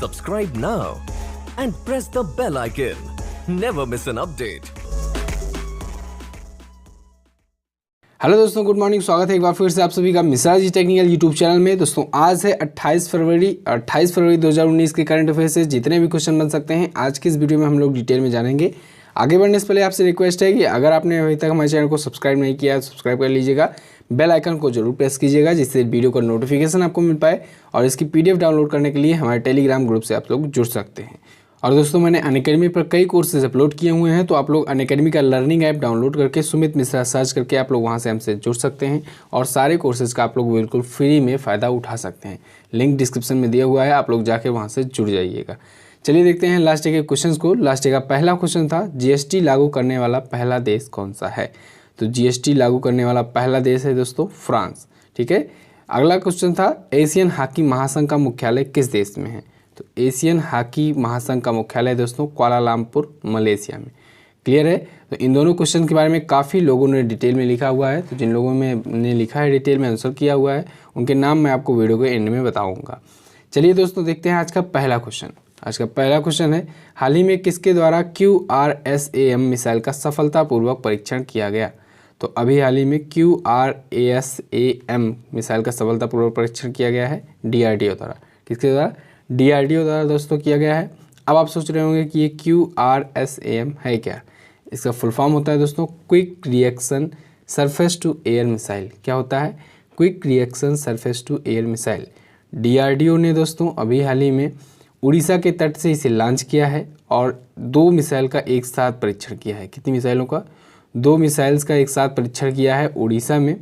Subscribe now and press the bell icon. Never miss an update. Hello दोस्तों, good morning. स्वागत है एक बार फिर से आप सभी का Mishra ji technical YouTube channel में। दोस्तों आज है 28 फरवरी 2019 के करंट अफेयर से जितने भी क्वेश्चन बन सकते हैं आज की इस वीडियो में हम लोग डिटेल में जानेंगे। आगे बढ़ने से पहले आपसे रिक्वेस्ट है कि अगर आपने अभी तक हमारे चैनल को सब्सक्राइब नहीं किया है तो सब्सक्राइब कर लीजिएगा, बेल आइकन को जरूर प्रेस कीजिएगा जिससे वीडियो का नोटिफिकेशन आपको मिल पाए। और इसकी PDF डाउनलोड करने के लिए हमारे टेलीग्राम ग्रुप से आप लोग जुड़ सकते हैं। और दोस्तों मैंने अनअकैडमी पर कई कोर्सेज अपलोड किए हुए हैं, तो आप लोग अनअकैडमी का लर्निंग ऐप डाउनलोड करके सुमित मिश्रा सर्च करके आप लोग वहां से हमसे जुड़ सकते हैं और सारे कोर्सेज का आप लोग बिल्कुल फ्री में फ़ायदा उठा सकते हैं। लिंक डिस्क्रिप्शन में दिया हुआ है, आप लोग जाके वहां से जुड़ जाइएगा। चलिए देखते हैं लास्ट डे के क्वेश्चन को। लास्ट डे का पहला क्वेश्चन था GST लागू करने वाला पहला देश कौन सा है। तो GST लागू करने वाला पहला देश है दोस्तों फ्रांस। ठीक है। अगला क्वेश्चन था एशियन हॉकी महासंघ का मुख्यालय किस देश में है। तो एशियन हॉकी महासंघ का मुख्यालय दोस्तों कुआलालंपुर मलेशिया में। क्लियर है। तो इन दोनों क्वेश्चन के बारे में काफ़ी लोगों ने डिटेल में लिखा हुआ है, तो जिन लोगों ने लिखा है डिटेल में आंसर किया हुआ है उनके नाम मैं आपको वीडियो के एंड में बताऊंगा। चलिए दोस्तों देखते हैं आज का पहला क्वेश्चन। आज का पहला क्वेश्चन है हाल ही में किसके द्वारा QRSAM मिसाइल का सफलतापूर्वक परीक्षण किया गया। तो अभी हाल ही में QRSAM मिसाइल का सफलतापूर्वक परीक्षण किया गया है DRDO द्वारा। किसके द्वारा? DRDO द्वारा दोस्तों किया गया है। अब आप सोच रहे होंगे कि ये QRSAM है क्या। इसका फुल फॉर्म होता है दोस्तों quick reaction surface to air missile. क्या होता है? Quick reaction surface to air missile. DRDO ने दोस्तों अभी हाल ही में उड़ीसा के तट से इसे लॉन्च किया है और 2 मिसाइल का एक साथ परीक्षण किया है। कितनी मिसाइलों का? 2 मिसाइल्स का एक साथ परीक्षण किया है उड़ीसा में।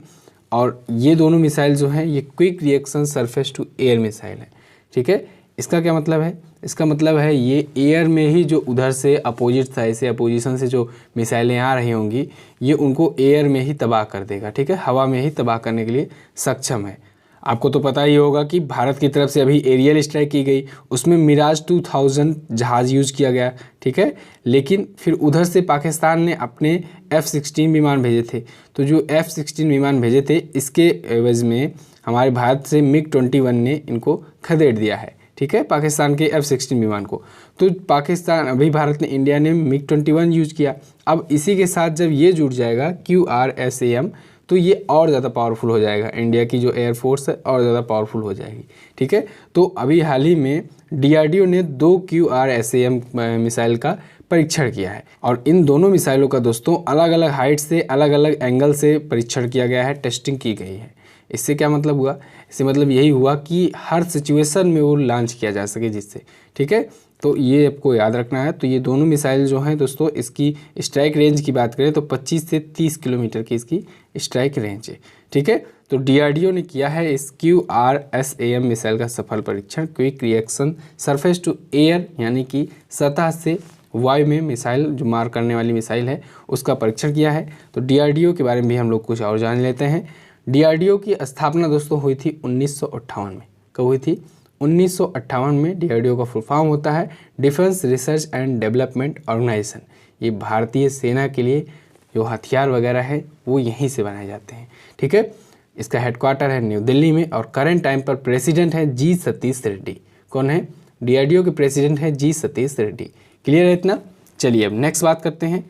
और ये दोनों मिसाइल जो हैं ये quick reaction surface to air missile है। ठीक है। इसका क्या मतलब है? इसका मतलब है ये एयर में ही जो उधर से अपोजिट साइड से अपोजिशन से जो मिसाइलें आ रही होंगी ये उनको एयर में ही तबाह कर देगा। ठीक है। हवा में ही तबाह करने के लिए सक्षम है। आपको तो पता ही होगा कि भारत की तरफ से अभी एरियल स्ट्राइक की गई, उसमें मिराज 2000 जहाज़ यूज़ किया गया। ठीक है। लेकिन फिर उधर से पाकिस्तान ने अपने F-16 विमान भेजे थे। तो जो F-16 विमान भेजे थे इसके एवज में हमारे भारत से MiG-21 ने इनको खदेड़ दिया है। ठीक है। पाकिस्तान के F-16 विमान को। तो पाकिस्तान अभी भारत ने इंडिया ने MiG-21 यूज़ किया। अब इसी के साथ जब ये जुड़ जाएगा QRSAM तो ये और ज़्यादा पावरफुल हो जाएगा। इंडिया की जो एयरफोर्स है और ज़्यादा पावरफुल हो जाएगी। ठीक है। तो अभी हाल ही में DRDO ने 2 QRSAM मिसाइल का परीक्षण किया है और इन दोनों मिसाइलों का दोस्तों अलग अलग हाइट से अलग अलग एंगल से परीक्षण किया गया है, टेस्टिंग की गई है। इससे क्या मतलब हुआ? इससे मतलब यही हुआ कि हर सिचुएशन में वो लॉन्च किया जा सके जिससे। ठीक है। तो ये आपको याद रखना है। तो ये दोनों मिसाइल जो हैं दोस्तों इसकी स्ट्राइक रेंज की बात करें तो 25 से 30 किलोमीटर की इसकी स्ट्राइक रेंज है। ठीक है। तो DRDO ने किया है इस QRSAM मिसाइल का सफल परीक्षण। Quick reaction surface to air यानी कि सतह से वायु में मिसाइल जो मार करने वाली मिसाइल है उसका परीक्षण किया है। तो DRDO के बारे में भी हम लोग कुछ और जान लेते हैं। DRDO की स्थापना दोस्तों हुई थी 1958 में। कब हुई थी? 1958 में। DRDO का फुल फॉर्म होता है defence research and development organisation. ये भारतीय सेना के लिए जो हथियार वगैरह है वो यहीं से बनाए जाते हैं। ठीक है। इसका हेडक्वार्टर है न्यू दिल्ली में और करंट टाइम पर प्रेसिडेंट है G सतीश रेड्डी। कौन है? DRDO के प्रेसिडेंट है G सतीश रेड्डी। क्लियर है इतना? चलिए अब नेक्स्ट बात करते हैं।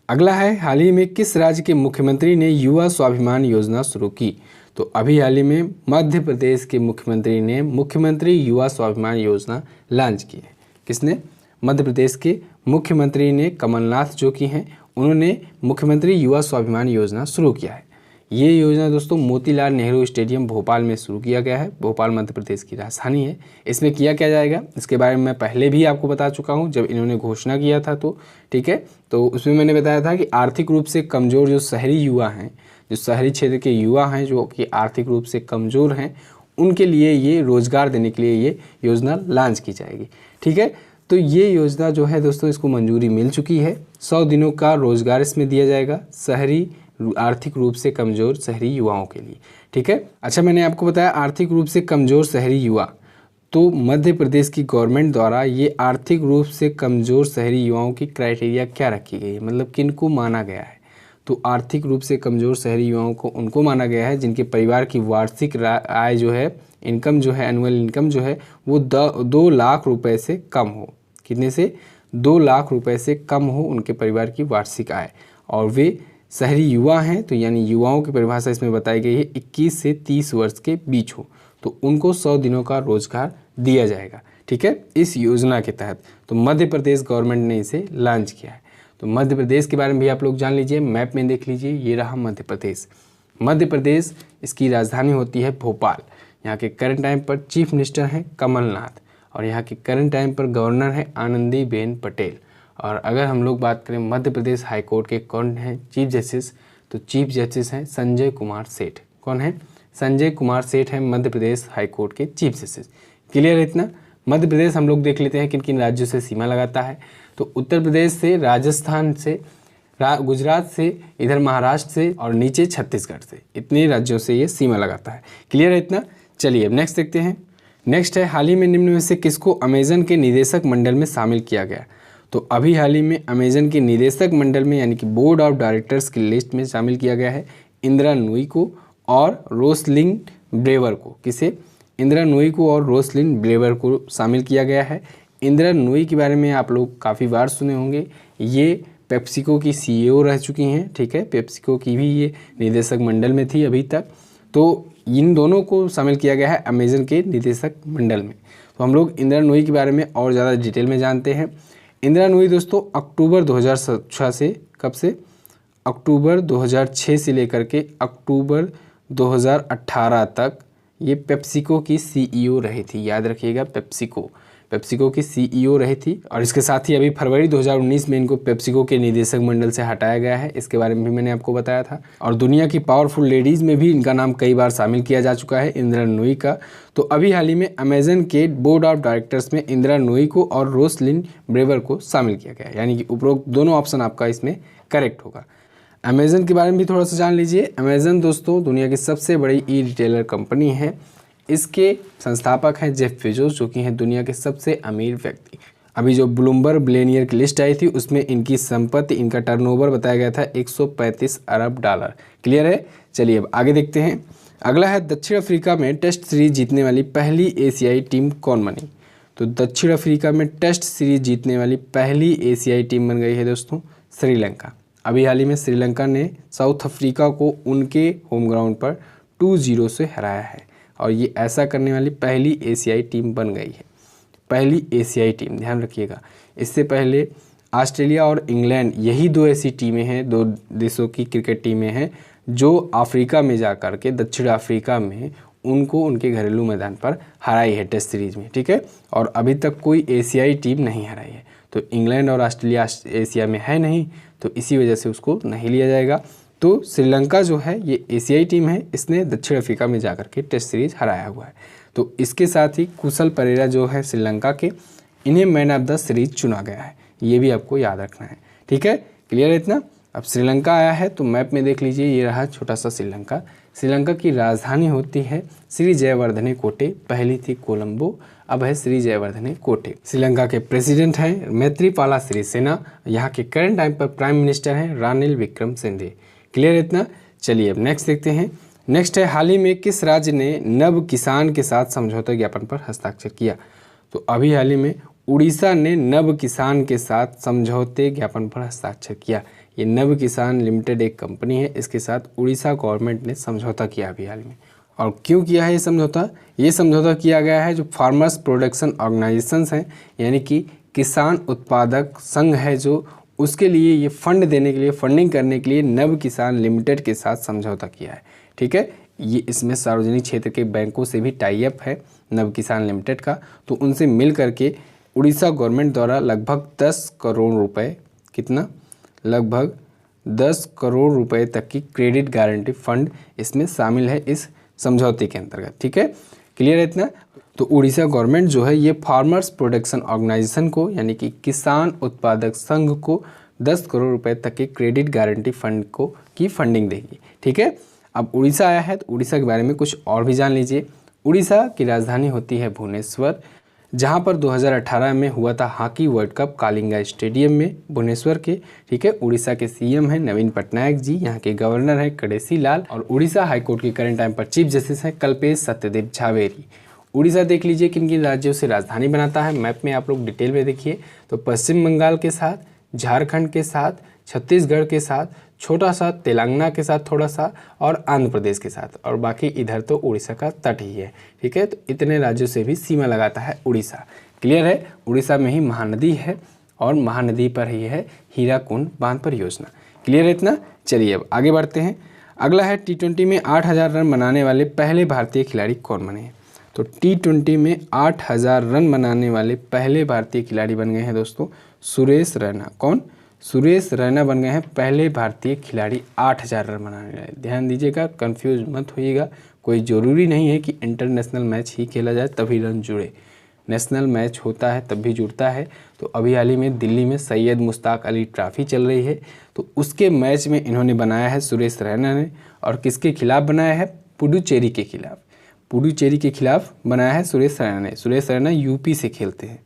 अगला है हाल ही में किस राज्य के मुख्यमंत्री ने युवा स्वाभिमान योजना शुरू की। तो अभी हाल ही में मध्य प्रदेश के मुख्यमंत्री ने मुख्यमंत्री युवा स्वाभिमान योजना लॉन्च की है। किसने? मध्य प्रदेश के मुख्यमंत्री ने कमलनाथ जो कि हैं उन्होंने मुख्यमंत्री युवा स्वाभिमान योजना शुरू किया है। ये योजना दोस्तों मोतीलाल नेहरू स्टेडियम भोपाल में शुरू किया गया है। भोपाल मध्य प्रदेश की राजधानी है। इसमें किया क्या जाएगा इसके बारे में मैं पहले भी आपको बता चुका हूँ जब इन्होंने घोषणा किया था। तो ठीक है। तो उसमें मैंने बताया था कि आर्थिक रूप से कमज़ोर जो शहरी युवा हैं, जो शहरी क्षेत्र के युवा हैं जो कि आर्थिक रूप से कमज़ोर हैं, उनके लिए ये रोज़गार देने के लिए ये योजना लॉन्च की जाएगी। ठीक है। तो ये योजना जो है दोस्तों इसको मंजूरी मिल चुकी है। 100 दिनों का रोज़गार इसमें दिया जाएगा शहरी आर्थिक रूप से कमज़ोर शहरी युवाओं के लिए। ठीक है। अच्छा, मैंने आपको बताया आर्थिक रूप से कमज़ोर शहरी युवा। तो मध्य प्रदेश की गवर्नमेंट द्वारा ये आर्थिक रूप से कमज़ोर शहरी युवाओं की क्राइटेरिया क्या रखी गई है, मतलब किन को माना गया है। तो आर्थिक रूप से कमज़ोर शहरी युवाओं को उनको माना गया है जिनके परिवार की वार्षिक आय जो है, इनकम जो है, एनुअल इनकम जो है वो 2 लाख रुपए से कम हो। कितने से? 2 लाख रुपए से कम हो उनके परिवार की वार्षिक आय, और वे शहरी युवा हैं, तो यानी युवाओं की परिभाषा इसमें बताई गई है 21 से 30 वर्ष के बीच हो, तो उनको 100 दिनों का रोजगार दिया जाएगा। ठीक है, इस योजना के तहत तो मध्य प्रदेश गवर्नमेंट ने इसे लॉन्च किया है। तो मध्य प्रदेश के बारे में भी आप लोग जान लीजिए, मैप में देख लीजिए, ये रहा मध्य प्रदेश। मध्य प्रदेश, इसकी राजधानी होती है भोपाल। यहाँ के करंट टाइम पर चीफ मिनिस्टर हैं कमलनाथ, और यहाँ के करंट टाइम पर गवर्नर है आनंदीबेन पटेल। और अगर हम लोग बात करें मध्य प्रदेश हाई कोर्ट के कौन हैं चीफ जस्टिस, तो चीफ जस्टिस हैं संजय कुमार सेठ। कौन है? संजय कुमार सेठ हैं मध्य प्रदेश हाई कोर्ट के चीफ जस्टिस। क्लियर है इतना? मध्य प्रदेश हम लोग देख लेते हैं किन किन राज्यों से सीमा लगाता है। तो उत्तर प्रदेश से, राजस्थान से, गुजरात से, इधर महाराष्ट्र से और नीचे छत्तीसगढ़ से, इतने राज्यों से ये सीमा लगाता है। क्लियर है इतना? चलिए अब नेक्स्ट देखते हैं। नेक्स्ट है, हाल ही में निम्न में से किसको अमेजन के निदेशक मंडल में शामिल किया गया? तो अभी हाल ही में अमेजन के निदेशक मंडल में यानी कि बोर्ड ऑफ डायरेक्टर्स की लिस्ट में शामिल किया गया है इंदिरा नूई को और रोसलिन ब्रेवर को। किसे? इंदिरा नूई को और रोसलिन ब्रेवर को शामिल किया गया है। इंदिरा नूई के बारे में आप लोग काफ़ी बार सुने होंगे, ये पेप्सिको की सीईओ रह चुकी हैं। ठीक है, पेप्सिको की भी ये निदेशक मंडल में थी अभी तक। तो इन दोनों को शामिल किया गया है अमेजन के निदेशक मंडल में। तो हम लोग इंदिरा नूई के बारे में और ज़्यादा डिटेल में जानते हैं। इंदिरा नूई दोस्तों अक्टूबर 2006 से, कब से? अक्टूबर 2006 से लेकर के अक्टूबर 2018 तक ये पेप्सिको की सीईओ रही थी। याद रखिएगा, पेप्सिको की सीईओ रही थी। और इसके साथ ही अभी फरवरी 2019 में इनको पेप्सिको के निदेशक मंडल से हटाया गया है। इसके बारे में भी मैंने आपको बताया था। और दुनिया की पावरफुल लेडीज़ में भी इनका नाम कई बार शामिल किया जा चुका है, इंदिरा नूई का। तो अभी हाल ही में अमेजन के बोर्ड ऑफ डायरेक्टर्स में इंदिरा नूई को और रोसलिन ब्रेवर को शामिल किया गया है, यानी कि उपरोक्त दोनों ऑप्शन आपका इसमें करेक्ट होगा। अमेजन के बारे में भी थोड़ा सा जान लीजिए। अमेजन दोस्तों दुनिया की सबसे बड़ी ई रिटेलर कंपनी है। इसके संस्थापक हैं जेफ बेजोस, जो कि हैं दुनिया के सबसे अमीर व्यक्ति। अभी जो ब्लूमबर्ग बिलियनियर की लिस्ट आई थी उसमें इनकी संपत्ति, इनका टर्नओवर बताया गया था 135 अरब डॉलर। क्लियर है? चलिए अब आगे देखते हैं। अगला है, दक्षिण अफ्रीका में टेस्ट सीरीज जीतने वाली पहली एशियाई टीम कौन बनी? तो दक्षिण अफ्रीका में टेस्ट सीरीज जीतने वाली पहली एशियाई टीम बन गई है दोस्तों श्रीलंका। अभी हाल ही में श्रीलंका ने साउथ अफ्रीका को उनके होम ग्राउंड पर 2-0 से हराया है, और ये ऐसा करने वाली पहली एशियाई टीम बन गई है। पहली एशियाई टीम, ध्यान रखिएगा। इससे पहले ऑस्ट्रेलिया और इंग्लैंड, यही 2 ऐसी टीमें हैं, 2 देशों की क्रिकेट टीमें हैं जो अफ्रीका में जा कर के, दक्षिण अफ्रीका में उनको उनके घरेलू मैदान पर हराई है टेस्ट सीरीज में। ठीक है, और अभी तक कोई एशियाई टीम नहीं हराई है। तो इंग्लैंड और ऑस्ट्रेलिया एशिया में है नहीं, तो इसी वजह से उसको नहीं लिया जाएगा। तो श्रीलंका जो है ये एशियाई टीम है, इसने दक्षिण अफ्रीका में जाकर के टेस्ट सीरीज हराया हुआ है। तो इसके साथ ही कुशल परेरा जो है श्रीलंका के, इन्हें मैन ऑफ द सीरीज चुना गया है। ये भी आपको याद रखना है। ठीक है, क्लियर है इतना? अब श्रीलंका आया है तो मैप में देख लीजिए, ये रहा छोटा सा श्रीलंका। श्रीलंका की राजधानी होती है श्री जयवर्धने कोटे। पहली थी कोलंबो, अब है श्री जयवर्धने कोटे। श्रीलंका के प्रेसिडेंट हैं मैत्रीपाला सिरिसेना। यहाँ के करंट टाइम पर प्राइम मिनिस्टर हैं रानिल विक्रमसिंघे। क्लियर है इतना? चलिए अब नेक्स्ट देखते हैं। नेक्स्ट है, हाल ही में किस राज्य ने नव किसान के साथ समझौता ज्ञापन पर हस्ताक्षर किया? तो अभी हाल ही में उड़ीसा ने नव किसान के साथ समझौते ज्ञापन पर हस्ताक्षर किया। ये नव किसान लिमिटेड एक कंपनी है, इसके साथ उड़ीसा गवर्नमेंट ने समझौता किया अभी हाल में। और क्यों किया है ये समझौता? ये समझौता किया गया है जो फार्मर्स प्रोडक्शन ऑर्गेनाइजेशंस हैं, यानी कि किसान उत्पादक संघ है, जो उसके लिए ये फंड देने के लिए, फंडिंग करने के लिए नव किसान लिमिटेड के साथ समझौता किया है। ठीक है, ये इसमें सार्वजनिक क्षेत्र के बैंकों से भी टाई अप है नव किसान लिमिटेड का। तो उनसे मिल करके उड़ीसा गवर्नमेंट द्वारा लगभग 10 करोड़ रुपए, कितना? लगभग 10 करोड़ रुपए तक की क्रेडिट गारंटी फंड इसमें शामिल है इस समझौते के अंतर्गत। ठीक है, क्लियर है इतना? तो उड़ीसा गवर्नमेंट जो है ये फार्मर्स प्रोडक्शन ऑर्गेनाइजेशन को, यानी कि किसान उत्पादक संघ को 10 करोड़ रुपए तक के क्रेडिट गारंटी फंड को की फंडिंग देगी। ठीक है, अब उड़ीसा आया है तो उड़ीसा के बारे में कुछ और भी जान लीजिए। उड़ीसा की राजधानी होती है भुवनेश्वर। जहां पर 2018 में हुआ था hockey world cup Kalinga stadium में भुवनेश्वर के। ठीक है, उड़ीसा के सीएम हैं नवीन पटनायक जी, यहाँ के गवर्नर हैं कड़ेसी लाल, और उड़ीसा हाईकोर्ट के करंट टाइम पर चीफ जस्टिस हैं कल्पेश सत्यदेव झावेरी। उड़ीसा देख लीजिए किन किन राज्यों से राजधानी बनाता है, मैप में आप लोग डिटेल में देखिए। तो पश्चिम बंगाल के साथ, झारखंड के साथ, छत्तीसगढ़ के साथ, छोटा सा तेलंगाना के साथ थोड़ा सा, और आंध्र प्रदेश के साथ, और बाकी इधर तो उड़ीसा का तट ही है। ठीक है, तो इतने राज्यों से भी सीमा लगाता है उड़ीसा। क्लियर है, उड़ीसा में ही महानदी है और महानदी पर ही है हीराकुंड बांध परियोजना। क्लियर है इतना। चलिए अब आगे बढ़ते हैं। अगला है T20 में 8000 रन बनाने वाले पहले भारतीय खिलाड़ी कौन बने हैं। तो T20 में 8000 रन बनाने वाले पहले भारतीय खिलाड़ी बन गए हैं दोस्तों सुरेश रैना। कौन? सुरेश रैना बन गए हैं पहले भारतीय खिलाड़ी 8000 रन बनाने वाले। ध्यान दीजिएगा, कंफ्यूज मत होइएगा, कोई ज़रूरी नहीं है कि इंटरनेशनल मैच ही खेला जाए तभी रन जुड़े। नेशनल मैच होता है तब भी जुड़ता है। तो अभी हाल ही में दिल्ली में सैयद मुश्ताक अली ट्रॉफी चल रही है, तो उसके मैच में इन्होंने बनाया है सुरेश रैना ने। और किसके खिलाफ बनाया है? पुडुचेरी के खिलाफ। पुडुचेरी के खिलाफ बनाया है सुरेश रैना ने। सुरेश रैना यूपी से खेलते हैं।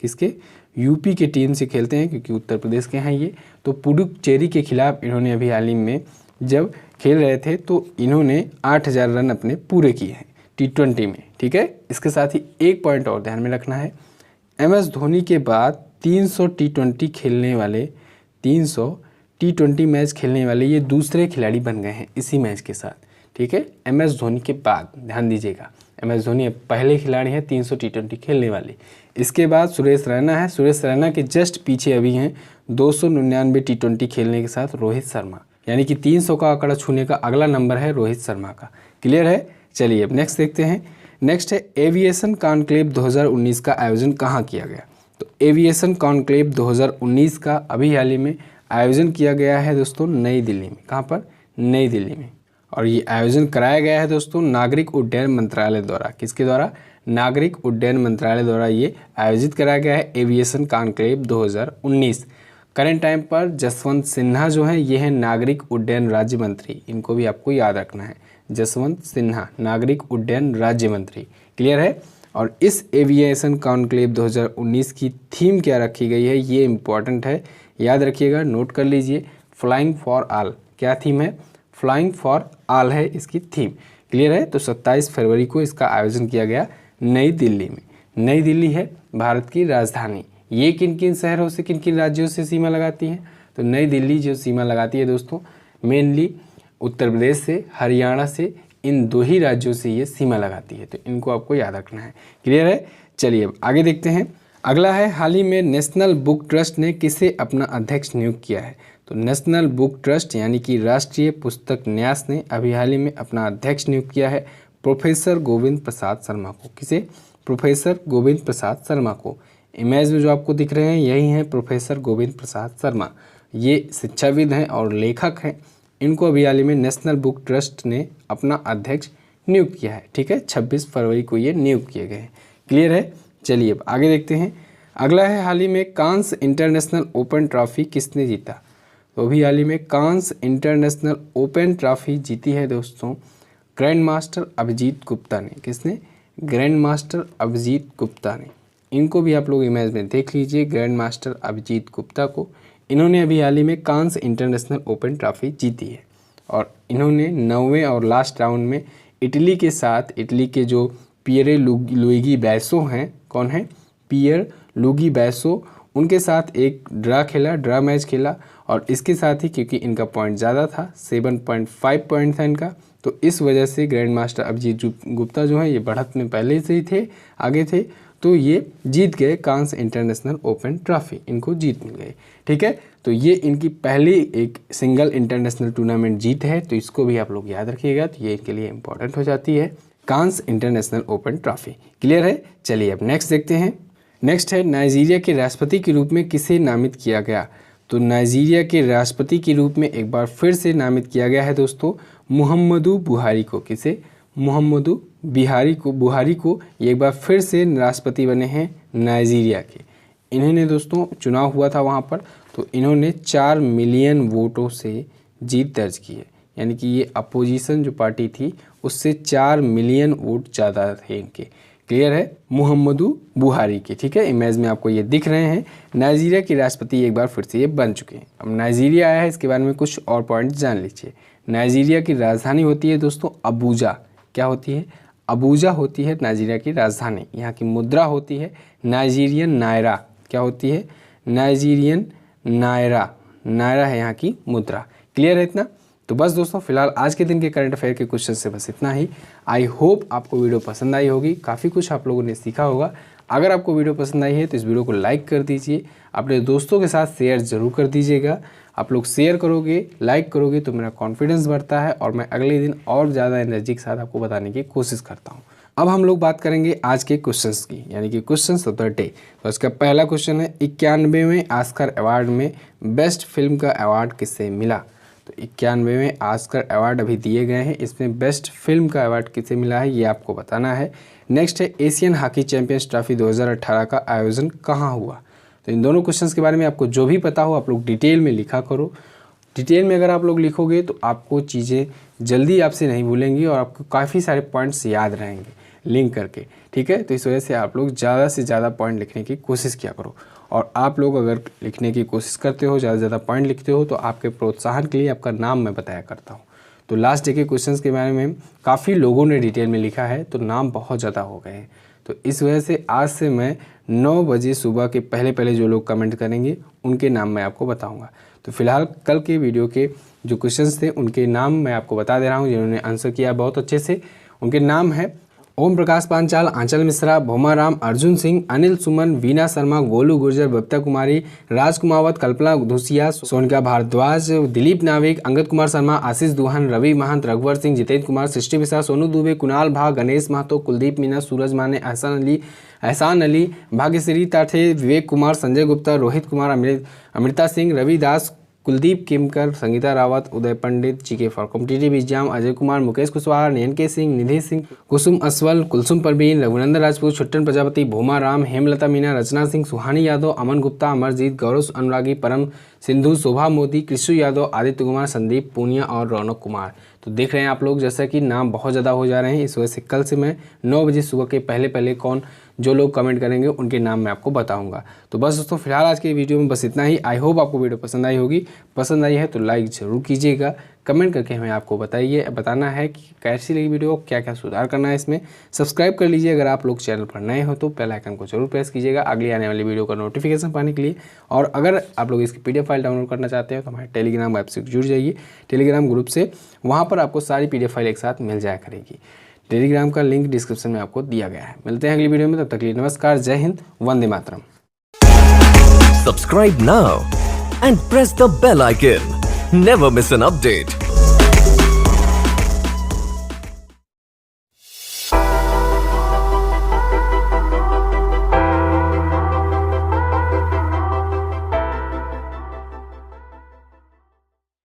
किसके? यूपी के टीम से खेलते हैं, क्योंकि उत्तर प्रदेश के हैं ये। तो पुडुचेरी के खिलाफ इन्होंने अभी हाल ही में जब खेल रहे थे तो इन्होंने 8000 रन अपने पूरे किए हैं T20 में। ठीक है, इसके साथ ही एक पॉइंट और ध्यान में रखना है, MS धोनी के बाद 300 T20 खेलने वाले, 300 T20 मैच खेलने वाले ये दूसरे खिलाड़ी बन गए हैं इसी मैच के साथ। ठीक है, MS धोनी के बाद, ध्यान दीजिएगा, MS धोनी पहले खिलाड़ी हैं 300 T20 खेलने वाले। इसके बाद सुरेश रैना है। सुरेश रैना के जस्ट पीछे अभी हैं 299 T20 खेलने के साथ रोहित शर्मा, यानी कि 300 का आंकड़ा छूने का अगला नंबर है रोहित शर्मा का। क्लियर है। चलिए अब नेक्स्ट देखते हैं। नेक्स्ट है एविएशन कॉन्क्लेव 2019 का आयोजन कहाँ किया गया। तो एविएशन कॉन्क्लेव 2019 का अभी हाल ही में आयोजन किया गया है दोस्तों नई दिल्ली में। कहाँ पर? नई दिल्ली में। और ये आयोजन कराया गया है दोस्तों नागरिक उड्डयन मंत्रालय द्वारा। किसके द्वारा? नागरिक उड्डयन मंत्रालय द्वारा ये आयोजित कराया गया है एविएशन कॉन्क्लेव 2019। करंट टाइम पर जसवंत सिन्हा जो हैं ये हैं नागरिक उड्डयन राज्य मंत्री। इनको भी आपको याद रखना है, जसवंत सिन्हा नागरिक उड्डयन राज्य मंत्री। क्लियर है। और इस एविएशन कॉन्क्लेव 2019 की थीम क्या रखी गई है ये इंपॉर्टेंट है, याद रखिएगा, नोट कर लीजिए। Flying for all. क्या थीम है? फ्लाइंग फॉर ऑल है इसकी थीम। क्लियर है। तो 27 फरवरी को इसका आयोजन किया गया नई दिल्ली में। नई दिल्ली है भारत की राजधानी। ये किन किन शहरों से, किन किन राज्यों से सीमा लगाती है? तो नई दिल्ली जो सीमा लगाती है दोस्तों मेनली उत्तर प्रदेश से, हरियाणा से, इन दो ही राज्यों से ये सीमा लगाती है। तो इनको आपको याद रखना है। क्लियर है। चलिए अब आगे देखते हैं। अगला है हाल ही में नेशनल बुक ट्रस्ट ने किसे अपना अध्यक्ष नियुक्त किया है। तो नेशनल बुक ट्रस्ट यानी कि राष्ट्रीय पुस्तक न्यास ने अभी हाल ही में अपना अध्यक्ष नियुक्त किया है प्रोफेसर गोविंद प्रसाद शर्मा को। किसे? प्रोफेसर गोविंद प्रसाद शर्मा को। इमेज में जो आपको दिख रहे हैं यही हैं प्रोफेसर गोविंद प्रसाद शर्मा। ये शिक्षाविद हैं और लेखक हैं। इनको अभी हाल ही में नेशनल बुक ट्रस्ट ने अपना अध्यक्ष नियुक्त किया है। ठीक है, 26 फरवरी को ये नियुक्त किए गए हैं। क्लियर है। चलिए अब आगे देखते हैं। अगला है हाल ही में कांस इंटरनेशनल ओपन ट्रॉफी किसने जीता। तो अभी हाल ही में कांस इंटरनेशनल ओपन ट्रॉफी जीती है दोस्तों ग्रैंड मास्टर अभिजीत गुप्ता ने। किसने? ग्रैंड मास्टर अभिजीत गुप्ता ने। इनको भी आप लोग इमेज में देख लीजिए, ग्रैंड मास्टर अभिजीत गुप्ता को। इन्होंने अभी हाल ही में कांस इंटरनेशनल ओपन ट्रॉफी जीती है और इन्होंने 9वें और लास्ट राउंड में इटली के साथ, इटली के जो पियरे लुइगी बैसो हैं, कौन है? पियर लुइगी बैसो, उनके साथ एक ड्रा मैच खेला। और इसके साथ ही क्योंकि इनका पॉइंट ज़्यादा था, 7.5 पॉइंट था इनका, तो इस वजह से ग्रैंड मास्टर अभिजीत गुप्ता जो है ये बढ़त में पहले से ही थे, आगे थे, तो ये जीत गए कांस इंटरनेशनल ओपन ट्रॉफी। इनको जीत मिल गई। ठीक है, तो ये इनकी पहली एक सिंगल इंटरनेशनल टूर्नामेंट जीत है, तो इसको भी आप लोग याद रखिएगा, तो ये इनके लिए इंपॉर्टेंट हो जाती है कांस इंटरनेशनल ओपन ट्रॉफी। क्लियर है। चलिए अब नेक्स्ट देखते हैं। नेक्स्ट है नाइजीरिया के राष्ट्रपति के रूप में किसे नामित किया गया। तो नाइजीरिया के राष्ट्रपति के रूप में एक बार फिर से नामित किया गया है दोस्तों मुहम्मदू बुहारी को। किसे? मुहम्मदू बुहारी को एक बार फिर से राष्ट्रपति बने हैं नाइजीरिया के। इन्होंने दोस्तों चुनाव हुआ था वहाँ पर, तो इन्होंने 4 मिलियन वोटों से जीत दर्ज की है, यानी कि ये अपोजिशन जो पार्टी थी उससे 4 मिलियन वोट ज़्यादा थे इनके। क्लियर है, मुहम्मदू बुहारी की। ठीक है, इमेज में आपको ये दिख रहे हैं। नाइजीरिया के राष्ट्रपति एक बार फिर से ये बन चुके हैं। अब नाइजीरिया आया है, इसके बारे में कुछ और पॉइंट जान लीजिए। नाइजीरिया की राजधानी होती है दोस्तों अबूजा। क्या होती है? अबूजा होती है नाइजीरिया की राजधानी। यहाँ की मुद्रा होती है नाइजीरियन नायरा। क्या होती है? नाइजीरियन नायरा। नायरा है यहाँ की मुद्रा। क्लियर है इतना? तो बस दोस्तों फिलहाल आज के दिन के करंट अफेयर के क्वेश्चन से बस इतना ही। आई होप आपको वीडियो पसंद आई होगी, काफ़ी कुछ आप लोगों ने सीखा होगा। अगर आपको वीडियो पसंद आई है तो इस वीडियो को लाइक कर दीजिए, अपने दोस्तों के साथ शेयर ज़रूर कर दीजिएगा। आप लोग शेयर करोगे, लाइक करोगे तो मेरा कॉन्फिडेंस बढ़ता है और मैं अगले दिन और ज़्यादा एनर्जी के साथ आपको बताने की कोशिश करता हूँ। अब हम लोग बात करेंगे आज के क्वेश्चंस की, यानी कि क्वेश्चंस ऑफ द डे। तो इसका पहला क्वेश्चन है 91वें ऑस्कर अवार्ड में बेस्ट फिल्म का अवार्ड किसे मिला? तो 91वें ऑस्कर अवार्ड अभी दिए गए हैं, इसमें बेस्ट फिल्म का अवार्ड किसे मिला है ये आपको बताना है। नेक्स्ट है एशियन हॉकी चैंपियंस ट्रॉफी 2018 का आयोजन कहाँ हुआ? तो इन दोनों क्वेश्चंस के बारे में आपको जो भी पता हो आप लोग डिटेल में लिखा करो। डिटेल में अगर आप लोग लिखोगे तो आपको चीज़ें जल्दी आपसे नहीं भूलेंगी और आपको काफ़ी सारे पॉइंट्स याद रहेंगे लिंक करके। ठीक है, तो इस वजह से आप लोग ज़्यादा से ज़्यादा पॉइंट लिखने की कोशिश किया करो। और आप लोग अगर लिखने की कोशिश करते हो, ज़्यादा से ज़्यादा पॉइंट लिखते हो, तो आपके प्रोत्साहन के लिए आपका नाम मैं बताया करता हूँ। तो लास्ट डे के क्वेश्चंस के बारे में काफ़ी लोगों ने डिटेल में लिखा है, तो नाम बहुत ज़्यादा हो गए हैं। तो इस वजह से आज से मैं 9 बजे सुबह के पहले जो लोग कमेंट करेंगे उनके नाम मैं आपको बताऊँगा। तो फिलहाल कल के वीडियो के जो क्वेश्चंस थे उनके नाम मैं आपको बता दे रहा हूँ, जिन्होंने आंसर किया बहुत अच्छे से। उनके नाम है ओम प्रकाश पांचाल, आंचल मिश्रा, भोमाराम, अर्जुन सिंह, अनिल सुमन, वीना शर्मा, गोलू गुर्जर, बबीता कुमारी, राजकुमावत, कल्पना धूसिया, सोनिका भारद्वाज, दिलीप नाविक, अंगद कुमार शर्मा, आशीष दुहान, रवि महंत, रघुवर सिंह, जितेंद्र कुमार, सृष्टि मिश्रा, सोनू दुबे, कुणाल भा, Ganesh Mahato, Kuldeep Meena, Suraj Mane, Ehsan Ali, Bhagyashree Tathe, Vivek Kumar, Sanjay Gupta, Rohit Kumar, Amrita Singh, Ravidas, Kuldeep Kimkar, Sangeeta Rawat, Uday Pandit, GK for competitive exam, Ajay Kumar, Mukesh Kushwaha, Nayan Singh, Nidhi Singh, Kusum Aswal, Kulsum Parveen, Raghunandan Rajput, Chhuttan Prajapati, Bhoma Ram, Hemlata Meena, Rachna Singh, Suhani Yadav, Aman Gupta, Amarjeet, Gaurav Anuragi, Param Sindhu, शोभा मोदी, कृष्ण यादव, आदित्य कुमार, संदीप पूनिया और रौनक कुमार। तो देख रहे हैं आप लोग जैसा कि नाम बहुत ज़्यादा हो जा रहे हैं। इस वजह से कल से मैं 9 बजे सुबह के पहले कौन जो लोग कमेंट करेंगे उनके नाम मैं आपको बताऊंगा। तो बस दोस्तों फिलहाल आज के वीडियो में बस इतना ही। आई होप आपको वीडियो पसंद आई होगी। पसंद आई है तो लाइक ज़रूर कीजिएगा, कमेंट करके हमें आपको बताना है कि कैसी लगी वीडियो, क्या क्या सुधार करना है इसमें। सब्सक्राइब कर लीजिए अगर आप लोग चैनल पर नए हो तो बेल आइकन को जरूर प्रेस कीजिएगा अगली आने वाली वीडियो का नोटिफिकेशन पाने के लिए। और अगर आप लोग इसकी PDF फाइल डाउनलोड करना चाहते हो तो हमारे टेलीग्राम ऐप से जुड़ जाइए, टेलीग्राम ग्रुप से, वहाँ पर आपको सारी PDF फाइल एक साथ मिल जाया करेगी। टेलीग्राम का लिंक डिस्क्रिप्शन में आपको दिया गया है। मिलते हैं अगली वीडियो में, तब तक के लिए नमस्कार, जय Hind, Vande Mataram. Subscribe now and press the bell icon. Never miss an update.